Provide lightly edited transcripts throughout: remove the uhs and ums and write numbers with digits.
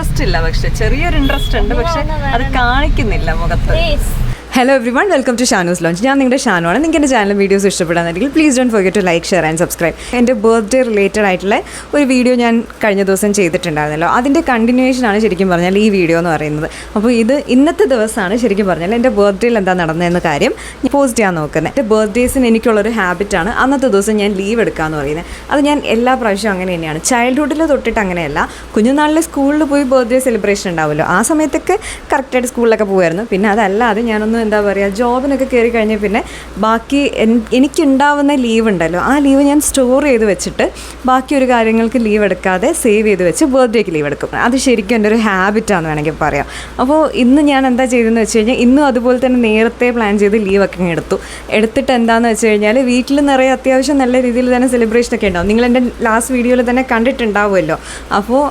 Interest ഇല്ല, പക്ഷെ ചെറിയൊരു ഇൻട്രസ്റ്റ് ഉണ്ട്, പക്ഷെ അത് കാണിക്കുന്നില്ല മുഖത്ത്. Hello everyone, welcome to Shanu's Lounge. ഞാൻ നിങ്ങളുടെ ഷാനുവാണ്. നിങ്ങൾക്ക് എൻ്റെ ചാനൽ വീഡിയോസ് ഇഷ്ടപ്പെടാന്നെങ്കിൽ please don't forget to like, share and subscribe. എൻ്റെ ബർത്ത്ഡേ റിലേറ്റഡ് ആയിട്ടുള്ള ഒരു വീഡിയോ ഞാൻ കഴിഞ്ഞ ദിവസം ചെയ്തിട്ടുണ്ടായിരുന്നല്ലോ, അതിൻ്റെ കണ്ടിന്യൂവേഷനാണ് ശരിക്കും പറഞ്ഞാൽ ഈ വീഡിയോ എന്ന് പറയുന്നത്. അപ്പോൾ ഇത് ഇന്നത്തെ ദിവസമാണ് ശരിക്കും പറഞ്ഞാൽ എൻ്റെ ബർത്ത്ഡേയിൽ എന്താ നടന്നതെന്ന കാര്യം പോസ്റ്റ് ചെയ്യാൻ നോക്കുന്നത്. എൻ്റെ ബർത്ത്ഡേസിന് എനിക്കുള്ളൊരു ഹാബിറ്റാണ് അന്നത്തെ ദിവസം ഞാൻ ലീവ് എടുക്കാമെന്ന് പറയുന്നത്. അത് ഞാൻ എല്ലാ പ്രാവശ്യവും അങ്ങനെ തന്നെയാണ്. ചൈൽഡ്ഹുഡിൽ തൊട്ടിട്ട് അങ്ങനെയല്ല. കുഞ്ഞുനാളിൽ സ്കൂളിൽ പോയി ബർത്ത്ഡേ സെലിബ്രേഷൻ ഉണ്ടാവുമല്ലോ, ആ സമയത്തൊക്കെ കറക്റ്റായിട്ട് സ്കൂളിലൊക്കെ പോകുമായിരുന്നു. പിന്നെ അതല്ലാതെ ഞാനൊന്ന് എന്താ പറയുക, ജോബിനൊക്കെ കയറി കഴിഞ്ഞാൽ പിന്നെ ബാക്കി എനിക്കുണ്ടാവുന്ന ലീവ് ഉണ്ടല്ലോ, ആ ലീവ് ഞാൻ സ്റ്റോർ ചെയ്ത് വെച്ചിട്ട് ബാക്കി ഒരു കാര്യങ്ങൾക്ക് ലീവ് എടുക്കാതെ സേവ് ചെയ്ത് വെച്ച് ബർത്ത്ഡേക്ക് ലീവ് എടുക്കും. അത് ശരിക്കും എൻ്റെ ഒരു ഹാബിറ്റാണെന്ന് വേണമെങ്കിൽ പറയാം. അപ്പോൾ ഇന്ന് ഞാൻ എന്താ ചെയ്തതെന്ന് വെച്ച് കഴിഞ്ഞാൽ, ഇന്നും അതുപോലെ തന്നെ നേരത്തെ പ്ലാൻ ചെയ്ത് ലീവൊക്കെ എടുത്തിട്ട് എന്താണെന്ന് വെച്ച് കഴിഞ്ഞാൽ, വീട്ടിൽ നിറയെ അത്യാവശ്യം നല്ല രീതിയിൽ തന്നെ സെലിബ്രേഷനൊക്കെ ഉണ്ടാവും. നിങ്ങളെൻ്റെ ലാസ്റ്റ് വീഡിയോയിൽ തന്നെ കണ്ടിട്ടുണ്ടാവുമല്ലോ. അപ്പോൾ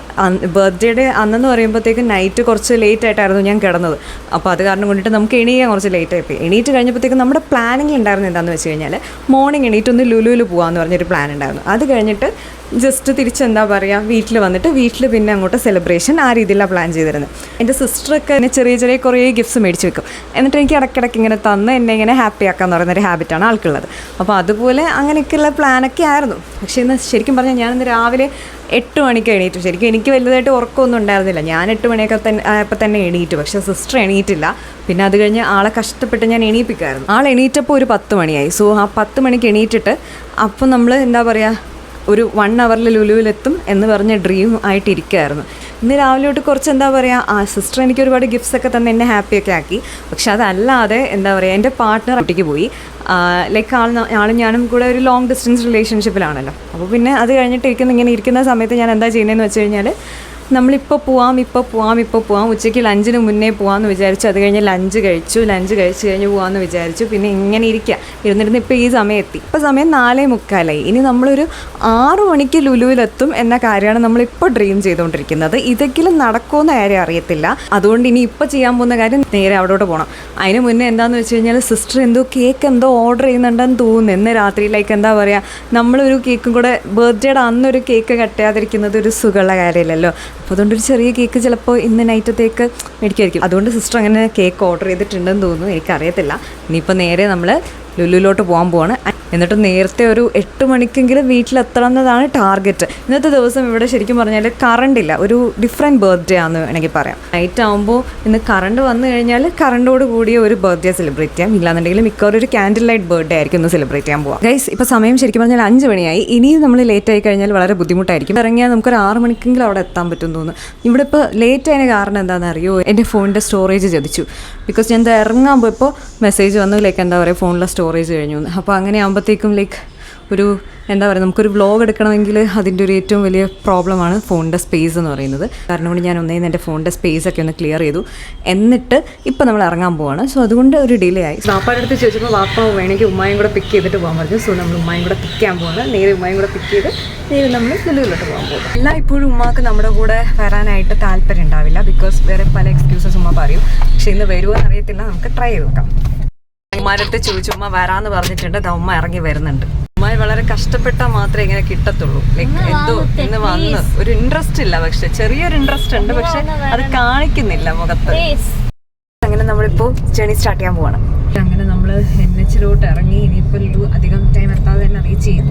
ബർത്ത്ഡേയുടെ അന്നെന്ന് പറയുമ്പോഴത്തേക്കും നൈറ്റ് കുറച്ച് ലേറ്റ് ആയിട്ടായിരുന്നു ഞാൻ കിടന്നത്. അപ്പോൾ അത് കാരണം കൊണ്ടിട്ട് നമുക്ക് എണീക്കാൻ കുറച്ച് ലേറ്റ് ആയിപ്പോയി. എണീറ്റ് കഴിഞ്ഞപ്പോഴത്തേക്കും നമ്മുടെ പ്ലാനിങ് ഉണ്ടായിരുന്നു എന്താണെന്ന് വെച്ച് കഴിഞ്ഞാൽ, മോർണിംഗ് എണീറ്റ് ഒന്ന് ലുലുവിൽ പോകാമെന്ന് പറഞ്ഞൊരു പ്ലാൻ ഉണ്ടായിരുന്നു. അത് കഴിഞ്ഞിട്ട് ജസ്റ്റ് തിരിച്ചെന്താ പറയുക, വീട്ടിൽ വന്നിട്ട് വീട്ടിൽ പിന്നെ അങ്ങോട്ട് സെലിബ്രേഷൻ ആ രീതിയിലാണ് പ്ലാൻ ചെയ്തിരുന്നത്. എൻ്റെ സിസ്റ്ററൊക്കെ എന്നെ ചെറിയ ചെറിയ കുറേ ഗിഫ്റ്റ്സ് മേടിച്ച് വെക്കും. എന്നിട്ട് എനിക്ക് ഇടയ്ക്കിടയ്ക്ക് ഇങ്ങനെ തന്ന് എന്നെ ഇങ്ങനെ ഹാപ്പി ആക്കാമെന്ന് പറയുന്നൊരു ഹാബിറ്റാണ് ആൾക്കുള്ളത്. അപ്പോൾ അതുപോലെ അങ്ങനെയൊക്കെയുള്ള പ്ലാനൊക്കെ ആയിരുന്നു. പക്ഷേ ഇന്ന് ശരിക്കും പറഞ്ഞാൽ ഞാനിന്ന് രാവിലെ 8 മണിക്ക് എണീറ്റു. ശരിക്കും എനിക്ക് വലുതായിട്ട് ഉറക്കമൊന്നും ഉണ്ടായിരുന്നില്ല. ഞാൻ 8 മണിയൊക്കെ ആയപ്പോൾ തന്നെ എണീറ്റു. പക്ഷേ സിസ്റ്റർ എണീറ്റില്ല. പിന്നെ അത് കഴിഞ്ഞ് ആളെ കഷ്ടപ്പെട്ട് ഞാൻ എണീപ്പിക്കുമായിരുന്നു. ആൾ എണീറ്റപ്പോൾ ഒരു 10 മണിയായി. സോ ആ 10 മണിക്ക് എണീറ്റിട്ട് അപ്പോൾ നമ്മൾ എന്താ പറയുക, ഒരു 1 അവറിൽ ലുലുവിലെത്തും എന്ന് പറഞ്ഞ ഡ്രീം ആയിട്ടിരിക്കുകയായിരുന്നു. ഇന്ന് രാവിലെ തൊട്ട് കുറച്ച് എന്താ പറയുക, ആ സിസ്റ്റർ എനിക്ക് ഒരുപാട് ഗിഫ്റ്റ്സൊക്കെ തന്നെ എന്നെ ഹാപ്പിയൊക്കെ ആക്കി. പക്ഷെ അതല്ലാതെ എന്താ പറയുക, എൻ്റെ പാർട്ട്ണർ ഒറ്റയ്ക്ക് പോയി. ലൈക്ക് ആളും ഞാനും കൂടെ ഒരു ലോങ് ഡിസ്റ്റൻസ് റിലേഷൻഷിപ്പിലാണല്ലോ. അപ്പോൾ പിന്നെ അത് കഴിഞ്ഞിട്ട് ഇങ്ങനെ ഇരിക്കുന്ന സമയത്ത് ഞാൻ എന്താ ചെയ്യുന്നതെന്ന് വെച്ച് കഴിഞ്ഞാൽ, നമ്മളിപ്പോൾ പോവാം ഉച്ചയ്ക്ക് ലഞ്ചിന് മുന്നേ പോകാമെന്ന് വിചാരിച്ചു. അത് കഴിഞ്ഞ് ലഞ്ച് കഴിച്ച് കഴിഞ്ഞ് പോകാമെന്ന് വിചാരിച്ചു. പിന്നെ ഇങ്ങനെ ഇരുന്നിരുന്ന് ഇപ്പോൾ ഈ സമയം എത്തി. ഇപ്പോൾ സമയം 4:45. ഇനി നമ്മളൊരു 6 മണിക്ക് ലുലുവിലെത്തും എന്ന കാര്യമാണ് നമ്മളിപ്പോൾ ഡ്രീം ചെയ്തുകൊണ്ടിരിക്കുന്നത്. ഇതെങ്കിലും നടക്കുമെന്ന കാര്യം അറിയത്തില്ല. അതുകൊണ്ട് ഇനി ഇപ്പോൾ ചെയ്യാൻ പോകുന്ന കാര്യം നേരെ അവിടോട്ട് പോകണം. അതിന് മുന്നേ എന്താണെന്ന് വെച്ച് കഴിഞ്ഞാൽ, സിസ്റ്റർ കേക്ക് ഓർഡർ ചെയ്യുന്നുണ്ടെന്ന് തോന്നുന്നു. ഇന്ന് രാത്രിയിലേക്ക് എന്താ പറയുക, നമ്മളൊരു കേക്കും കൂടെ ബർത്ത്ഡേയുടെ അന്നൊരു കേക്ക് കട്ട് ചെയ്യാതിരിക്കുന്നത് ഒരു സുഖമുള്ള കാര്യമില്ലല്ലോ. അപ്പോൾ അതുകൊണ്ടൊരു ചെറിയ കേക്ക് ചിലപ്പോൾ ഇന്ന് നൈറ്റത്തേക്ക് മേടിക്കുമായിരിക്കും. അതുകൊണ്ട് സിസ്റ്റർ അങ്ങനെ കേക്ക് ഓർഡർ ചെയ്തിട്ടുണ്ടെന്ന് തോന്നുന്നു, എനിക്കറിയത്തില്ല. ഇനിയിപ്പോൾ നേരെ നമ്മൾ ലുലുവിലോട്ട് പോകാൻ പോവാണ്. എന്നിട്ട് നേരത്തെ ഒരു 8 മണിക്കെങ്കിലും വീട്ടിലെത്തണം എന്നതാണ് ടാർഗറ്റ്. ഇന്നത്തെ ദിവസം ഇവിടെ ശരിക്കും പറഞ്ഞാൽ കറണ്ടില്ല. ഒരു ഡിഫറെൻറ്റ് ബർത്ത്ഡേ ആണെന്ന് വേണമെങ്കിൽ പറയാം. നൈറ്റ് ആകുമ്പോൾ ഇന്ന് കറണ്ട് വന്നു കഴിഞ്ഞാൽ കറണ്ടോട് കൂടിയ ഒരു ബർത്ത്ഡേ സെലിബ്രേറ്റ് ചെയ്യാം. ഇല്ലാന്നുണ്ടെങ്കിൽ മിക്കവാറും ഒരു ക്യാൻഡിൽ ലൈറ്റ് ബർത്ത്ഡേ ആയിരിക്കും ഇന്ന് സെലിബ്രേറ്റ് ചെയ്യാൻ പോകാം. ഗൈസ്, ഇപ്പോൾ സമയം ശരിക്കും പറഞ്ഞാൽ 5 മണിയായി. ഇനിയും നമ്മൾ ലേറ്റ് ആയി കഴിഞ്ഞാൽ വളരെ ബുദ്ധിമുട്ടായിരിക്കും. ഇറങ്ങിയാൽ നമുക്കൊരു 6 മണിക്കെങ്കിലും അവിടെ എത്താൻ പറ്റുമെന്ന് തോന്നുന്നു. ഇവിടെ ഇപ്പോൾ ലേറ്റ് ആയതിന് കാരണം എന്താണെന്ന് അറിയോ, എൻ്റെ ഫോണിൻ്റെ സ്റ്റോറേജ് ചതിച്ചു. ബിക്കോസ് ഞാൻ ഇറങ്ങാൻ പോയപ്പോൾ മെസ്സേജ് വന്നു, ലൈക്ക് എന്താ പറയുക, ഫോണിലെ സ്റ്റോറേജ് കഴിഞ്ഞു. അപ്പോൾ അങ്ങനെ ആകുമ്പോഴത്തേക്കും ലൈക്ക് ഒരു എന്താ പറയുക, നമുക്കൊരു വ്ളോഗ് എടുക്കണമെങ്കിൽ അതിൻ്റെ ഒരു ഏറ്റവും വലിയ പ്രോബ്ലമാണ് ഫോണിൻ്റെ സ്പേസ് എന്ന് പറയുന്നത്. കാരണം കൊണ്ട് ഞാൻ ഒന്നേന്ന് എൻ്റെ ഫോണിൻ്റെ സ്പേസൊക്കെ ഒന്ന് ക്ലിയർ ചെയ്തു. എന്നിട്ട് ഇപ്പോൾ നമ്മൾ ഇറങ്ങാൻ പോവാണ്. സോ അതുകൊണ്ട് ഒരു ഡിലേ ആയി. വാപ്പാടെ അടുത്ത് ചോദിച്ചപ്പോൾ വാപ്പ വേണമെങ്കിൽ ഉമ്മായും കൂടെ പിക്ക് ചെയ്തിട്ട് പോകാൻ പറഞ്ഞു. സോ നമ്മൾ ഉമ്മായും കൂടെ പിക്ക് ചെയ്യാൻ പോവാണ്. നേരെ ഉമ്മായും കൂടെ പിക്ക് ചെയ്ത് നേരെ നമ്മൾ ലുലുവിലോട്ട് പോകാൻ പോകും. എല്ലാം ഇപ്പോഴും ഉമ്മാക്ക് നമ്മുടെ കൂടെ വരാനായിട്ട് താല്പര്യം ഉണ്ടാവില്ല. ബിക്കോസ് വേറെ പല എക്സ്ക്യൂസസ് ഉമ്മ പറയും. പക്ഷേ ഇന്ന് വരുമോ എന്നറിയത്തില്ല. നമുക്ക് ട്രൈ ചെയ്ത് നോക്കാം. ഉമ്മാരുടെ അടുത്ത് ചോദിച്ചു, ഉമ്മ വരാമെന്ന് പറഞ്ഞിട്ടുണ്ട്. ഉമ്മ ഇറങ്ങി വരുന്നുണ്ട്. ഉമ്മായി വളരെ കഷ്ടപ്പെട്ടാൽ മാത്രമേ ഇങ്ങനെ കിട്ടത്തുള്ളൂ. ലൈക്ക് എന്തോ ഇന്ന് വന്ന് ഒരു ഇൻട്രസ്റ്റ് ഇല്ല, പക്ഷെ ചെറിയൊരു ഇൻട്രസ്റ്റ് ഉണ്ട്, പക്ഷെ അത് കാണിക്കുന്നില്ല മുഖത്ത്. അങ്ങനെ നമ്മളിപ്പോൾ ജേണി സ്റ്റാർട്ട് ചെയ്യാൻ പോവാണ്. അങ്ങനെ നമ്മൾ NH-ലോട്ട് ഇറങ്ങി. ഇനിയിപ്പോൾ അധികം ടൈം എത്താതെ തന്നെ റീച്ച് ചെയ്യും.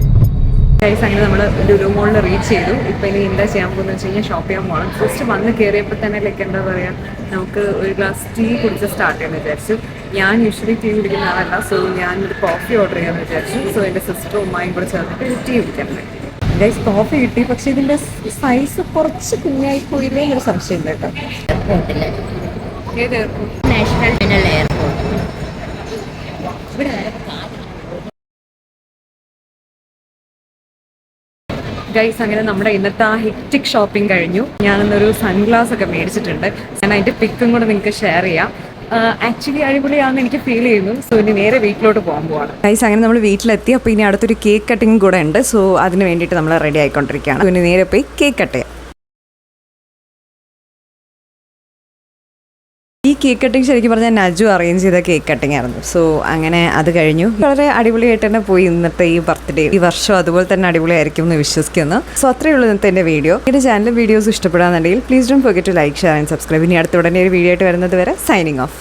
അങ്ങനെ നമ്മൾ ലുലു മോളിൽ റീച്ച് ചെയ്തു. ഇപ്പോൾ ഇനി എന്താ ചെയ്യാൻ പോകുന്നത് വെച്ച് കഴിഞ്ഞാൽ, ഷോപ്പ് ചെയ്യാൻ പോകണം. ഫസ്റ്റ് വന്ന് കയറിയപ്പോൾ തന്നെ ലൈക്ക് എന്താ പറയുക, നമുക്ക് ഒരു ഗ്ലാസ് ടീ കുടിച്ച് സ്റ്റാർട്ട് ചെയ്യാമെന്ന് വിചാരിച്ചു. ഞാൻ യൂഷ്വലി ടീ കുടിക്കുന്ന ആളല്ല. സോ ഞാനൊരു കോഫി ഓർഡർ ചെയ്യാമെന്ന് വിചാരിച്ചു. സോ എൻ്റെ സിസ്റ്ററും ഉമ്മായും കൂടെ ചേർന്നിട്ട് ഒരു ടീ കുടിക്കാനുണ്ട്. ഗൈസ്, കോഫി കിട്ടി. പക്ഷേ ഇതിൻ്റെ സൈസ് കുറച്ച് കുഞ്ഞായിപ്പോയില്ലേ എന്നൊരു സംശയം കേട്ടോ. ഏത് എയർപോർട്ട്? National airport. ഗൈസ്, അങ്ങനെ നമ്മുടെ ഇന്നത്തെ ആ ഹെക്റ്റിക് ഷോപ്പിംഗ് കഴിഞ്ഞു. ഞാനൊന്നൊരു സൺഗ്ലാസ് ഒക്കെ മേടിച്ചിട്ടുണ്ട്. ഞാൻ അതിൻ്റെ പിക്കും കൂടെ നിങ്ങൾക്ക് ഷെയർ ചെയ്യാം. ആക്ച്വലി അടിപൊളിയാണെന്ന് എനിക്ക് ഫീൽ ചെയ്യുന്നു. സോ ഇനി നേരെ വീട്ടിലോട്ട് പോകാൻ പോവാണ്. ഗൈസ്, അങ്ങനെ നമ്മൾ വീട്ടിലെത്തി. അപ്പോൾ ഇനി അടുത്തൊരു കേക്ക് കട്ടിങ് കൂടെ ഉണ്ട്. സോ അതിന് വേണ്ടിയിട്ട് നമ്മൾ റെഡി ആയിക്കൊണ്ടിരിക്കുകയാണ്. പിന്നെ നേരെ പോയി കേക്ക് കട്ട് ചെയ്യാം. ഈ കേക്ക് കട്ടിങ് ശരിക്കും പറഞ്ഞാൽ നജു അറേഞ്ച് ചെയ്ത കേക്ക് കട്ടിങ് ആയിരുന്നു. സോ അങ്ങനെ അത് കഴിഞ്ഞു. വളരെ അടിപൊളിയായിട്ട് തന്നെ പോയി ഇന്നത്തെ ഈ ബർത്ത്ഡേ. ഈ വർഷം അതുപോലെ തന്നെ അടിപൊളിയായിരിക്കും എന്ന് വിശ്വസിക്കുന്നു. സോ അത്രയേ ഉള്ളൂ ഇന്നത്തെ എൻ്റെ വീഡിയോ. എൻ്റെ ചാനൽ വീഡിയോസ് ഇഷ്ടപ്പെടാന്നുണ്ടെങ്കിൽ please don't forget to like, share and subscribe. ഇനി അടുത്ത ഉടനെ ഒരു വീഡിയോ ആയിട്ട് വരുന്നത് വരെ സൈനിങ് ഓഫ്.